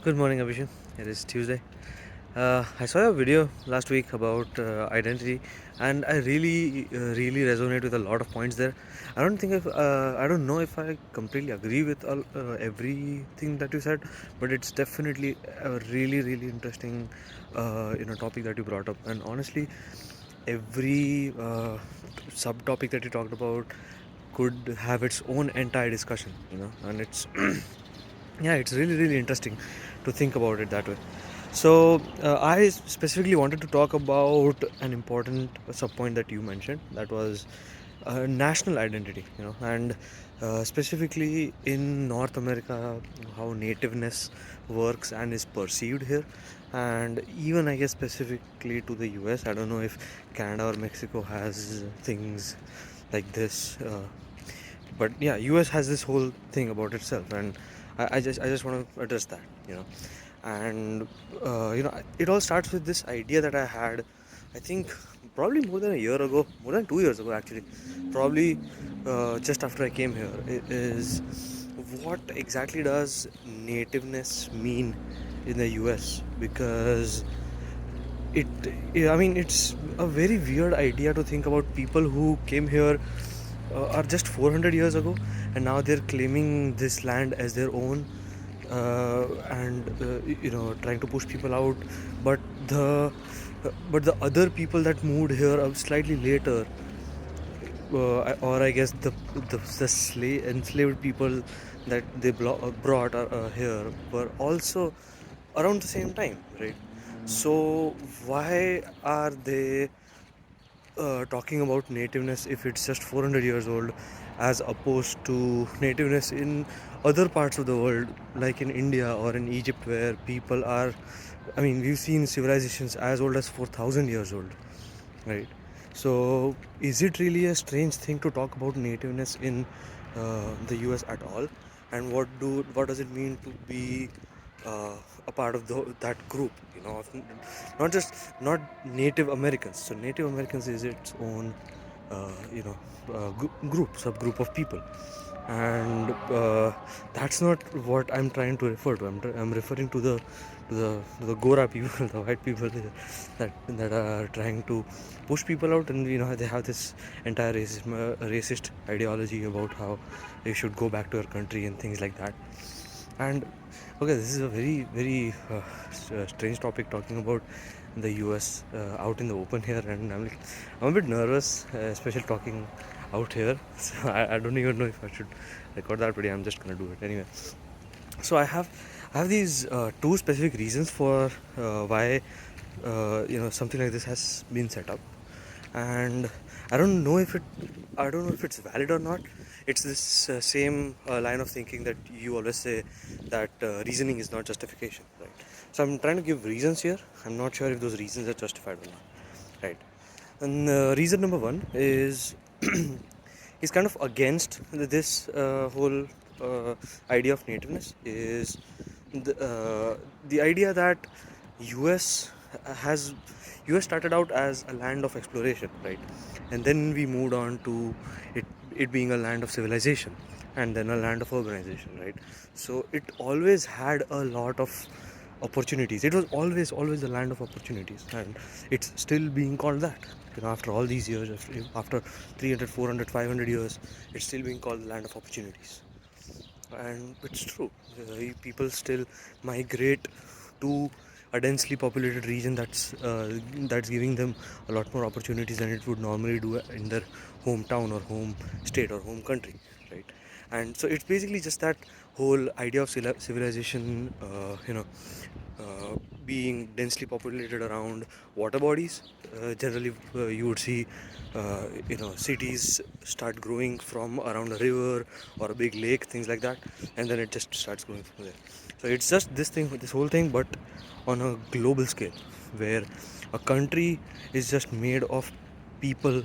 Good morning, Abhishek. It is Tuesday. I saw a video last week about identity, and I really resonate with a lot of points there. I don't know if I completely agree with everything that you said, but it's definitely a really interesting, topic that you brought up. And honestly, every subtopic that you talked about could have its own entire discussion, and it's yeah, it's really interesting to think about it that way. So I specifically wanted to talk about an important subpoint that you mentioned, that was national identity, and specifically in North America, how nativeness works and is perceived here, and even I guess specifically to the US. I don't know if Canada or Mexico has things like this, but yeah, US has this whole thing about itself, and I just want to address that, and it all starts with this idea that I had, I think probably more than a year ago, more than 2 years ago actually, probably just after I came here. It is, what exactly does nativeness mean in the US? Because it I mean, it's a very weird idea to think about people who came here are just 400 years ago, and now they're claiming this land as their own, and trying to push people out. But the but the other people that moved here slightly later, or I guess the enslaved people that they brought here, were also around the same time, right? So why are they talking about nativeness if it's just 400 years old, as opposed to nativeness in other parts of the world, like in India or in Egypt, where people are, I mean, we've seen civilizations as old as 4,000 years old, right? So is it really a strange thing to talk about nativeness in the US at all? And what does it mean to be uh, a part of that group, not just, not Native Americans. So Native Americans is its own subgroup of people, and that's not what I'm trying to refer to. I'm referring to the Gora people, the white people that are trying to push people out, and they have this entire racist ideology about how they should go back to their country and things like that. And okay, this is a very strange topic, talking about the US out in the open here, and I'm a bit nervous, especially talking out here. So I don't even know if I should record that, but yeah, I'm just gonna do it anyway. So I have these two specific reasons for why something like this has been set up, and I don't know if it I don't know if it's valid or not. It's this same line of thinking that you always say, that reasoning is not justification, right? So I'm trying to give reasons here. I'm not sure if those reasons are justified or not, right? And reason number one is kind of against this whole idea of nativeness, is the idea that US has US started out as a land of exploration, right? And then we moved on to it being a land of civilization, and then a land of urbanization, right? So it always had a lot of opportunities. It was always the land of opportunities, and it's still being called that. After all these years, after 300, 400, 500 years, it's still being called the land of opportunities. And it's true. People still migrate to a densely populated region that's giving them a lot more opportunities than it would normally do in their hometown or home state or home country, right? And so it's basically just that whole idea of civilization, being densely populated around water bodies. Generally, you would see, cities start growing from around a river or a big lake, things like that, and then it just starts growing from there. So it's just this whole thing, but on a global scale, where a country is just made of people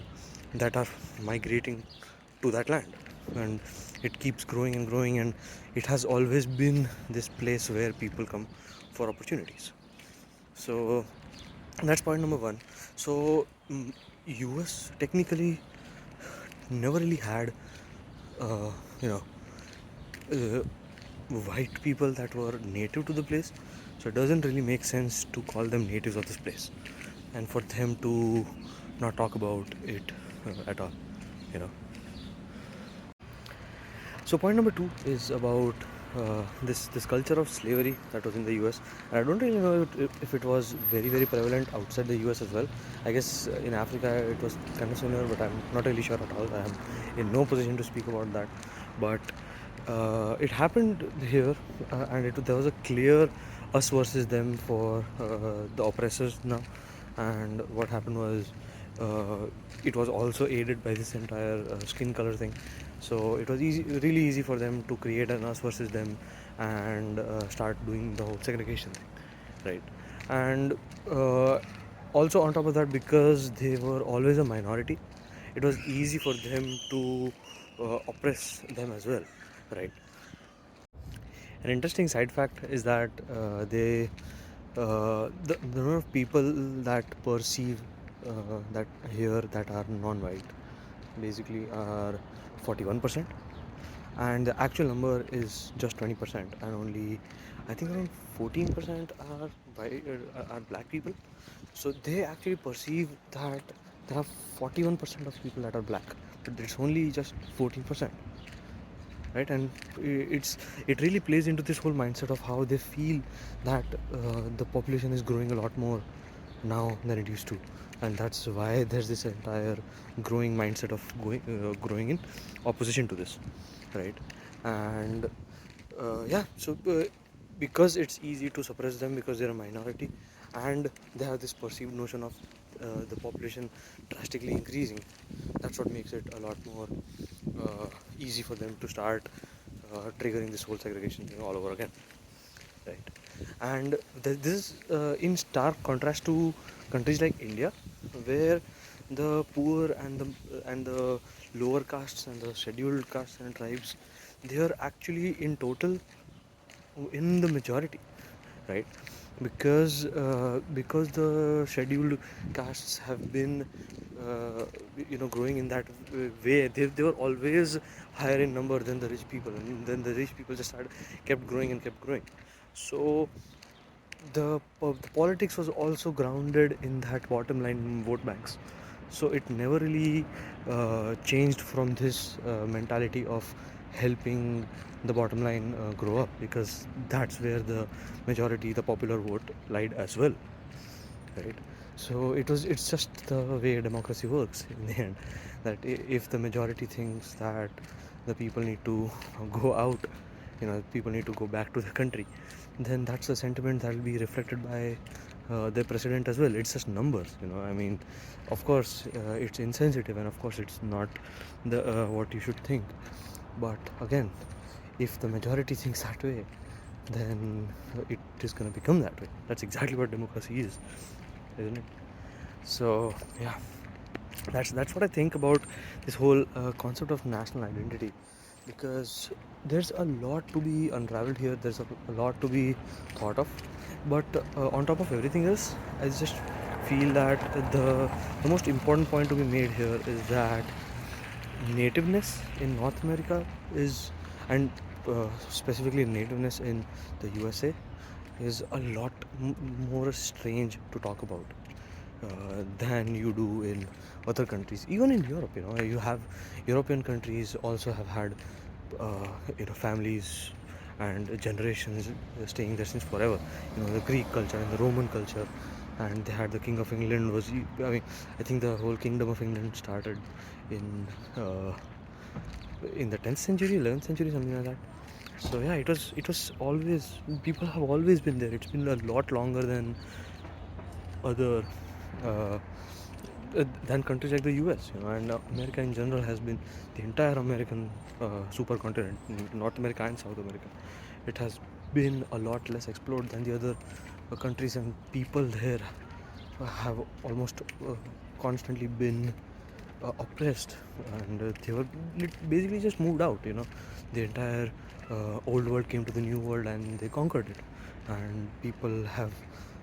that are migrating to that land, and it keeps growing and growing, and it has always been this place where people come for opportunities. So that's point number one. So US technically never really had uh, you know uh, white people that were native to the place, so it doesn't really make sense to call them natives of this place and for them to not talk about it at all, you know. So point number two is about this culture of slavery that was in the US. And I don't really know if it was very prevalent outside the US as well. I guess in Africa it was kind of similar, but I'm not really sure at all. I am in no position to speak about that. But it happened here, and there was a clear us versus them for the oppressors now. And what happened was it was also aided by this entire skin color thing. So it was really easy for them to create an us versus them and start doing the whole segregation thing, right? And also on top of that, because they were always a minority, it was easy for them to oppress them as well, right? An interesting side fact is that the number of people that perceive that here that are non-white basically are 41%, and the actual number is just 20%, and only I think around 14% are are black people. So they actually perceive that there are 41% of people that are black, but it's only just 14%, right? And it really plays into this whole mindset of how they feel that the population is growing a lot more now than it used to, and that's why there's this entire growing mindset of growing in opposition to this, right? And yeah, so because it's easy to suppress them because they're a minority, and they have this perceived notion of the population drastically increasing, that's what makes it a lot more easy for them to start triggering this whole segregation thing all over again, right? And this is in stark contrast to countries like India, where the poor and the lower castes and the scheduled castes and tribes, they are actually in total in the majority, right? Because the scheduled castes have been growing in that way. They were always higher in number than the rich people, and then the rich people just kept growing and kept growing. So the politics was also grounded in that bottom line vote banks. So it never really changed from this mentality of helping the bottom line grow up, because that's where the majority, the popular vote, lied as well, right? So it's just the way democracy works in the end, that if the majority thinks that the people need to go out, people need to go back to the country, then that's the sentiment that will be reflected by the president as well. It's just numbers, I mean, of course it's insensitive, and of course it's not the what you should think. But again, if the majority thinks that way, then it is going to become that way. That's exactly what democracy is, isn't it? So yeah, that's what I think about this whole concept of national identity, because there's a lot to be unraveled here. There's a lot to be thought of, but on top of everything else, I just feel that the most important point to be made here is that nativeness in North America is, and specifically nativeness in the USA, is a lot more strange to talk about than you do in other countries. Even in Europe, you have European countries also have had families and generations staying there since forever. The Greek culture and the Roman culture, and they had the King of England was. I mean, I think the whole Kingdom of England started in uh, in the 10th century, 11th century, something like that. So yeah, it was always, people have always been there. It's been a lot longer than other uh, than countries like the US, and America in general has been, the entire American supercontinent, North America and South America. It has been a lot less explored than the other countries, and people there have almost constantly been oppressed, and they were basically just moved out. The entire old world came to the new world, and they conquered it, and people have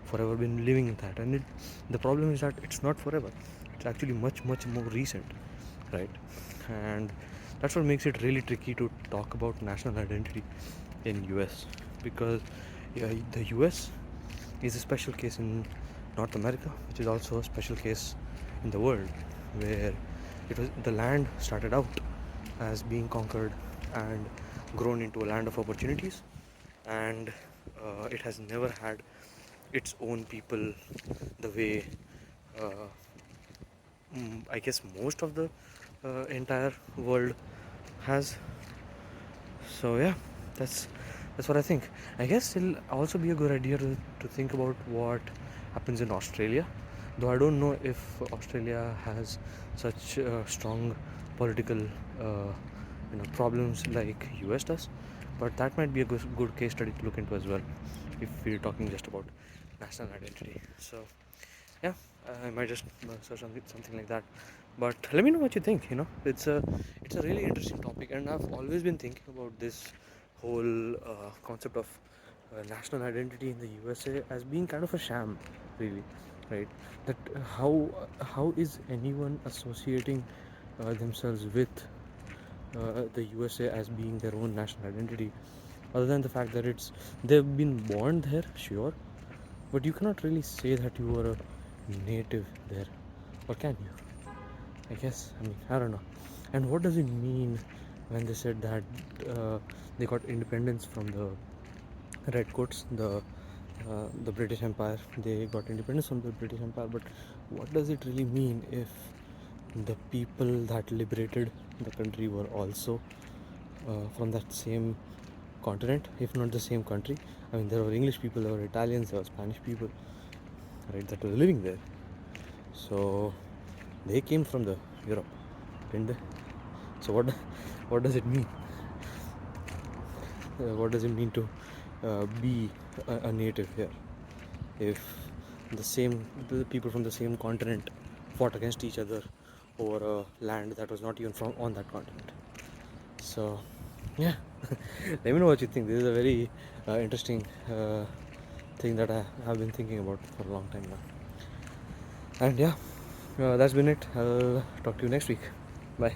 forever been living in that. And the problem is that it's not forever. It's actually much more recent, right? And that's what makes it really tricky to talk about national identity, in US, because the US is a special case in North America, which is also a special case in the world, where it was the land started out as being conquered and grown into a land of opportunities, and it has never had its own people the way uh, I guess most of the entire world has. So yeah, that's that's what I think. I guess it'll also be a good idea to think about what happens in Australia, though I don't know if Australia has such strong political problems like US does, but that might be a good case study to look into as well if we're talking just about national identity. So yeah, I might just search something like that. But let me know what you think. It's a really interesting topic, and I've always been thinking about this whole concept of national identity in the USA as being kind of a sham, really, right? That how is anyone associating themselves with the USA as being their own national identity, other than the fact that they've been born there, sure, but you cannot really say that you were a native there, or can you? I guess. I mean, I don't know. And what does it mean when they said that they got independence from the Redcoats, the British Empire? They got independence from the British Empire, but what does it really mean if the people that liberated the country were also from that same continent, if not the same country? I mean, there were English people, there were Italians, there were Spanish people, right, that were living there. So they came from the Europe, didn't they? So what does it mean? What does it mean to be a native here? If the people from the same continent fought against each other over a land that was not even from on that continent. So yeah, let me know what you think. This is a very interesting thing that I have been thinking about for a long time now. And yeah, that's been it. I'll talk to you next week. Bye.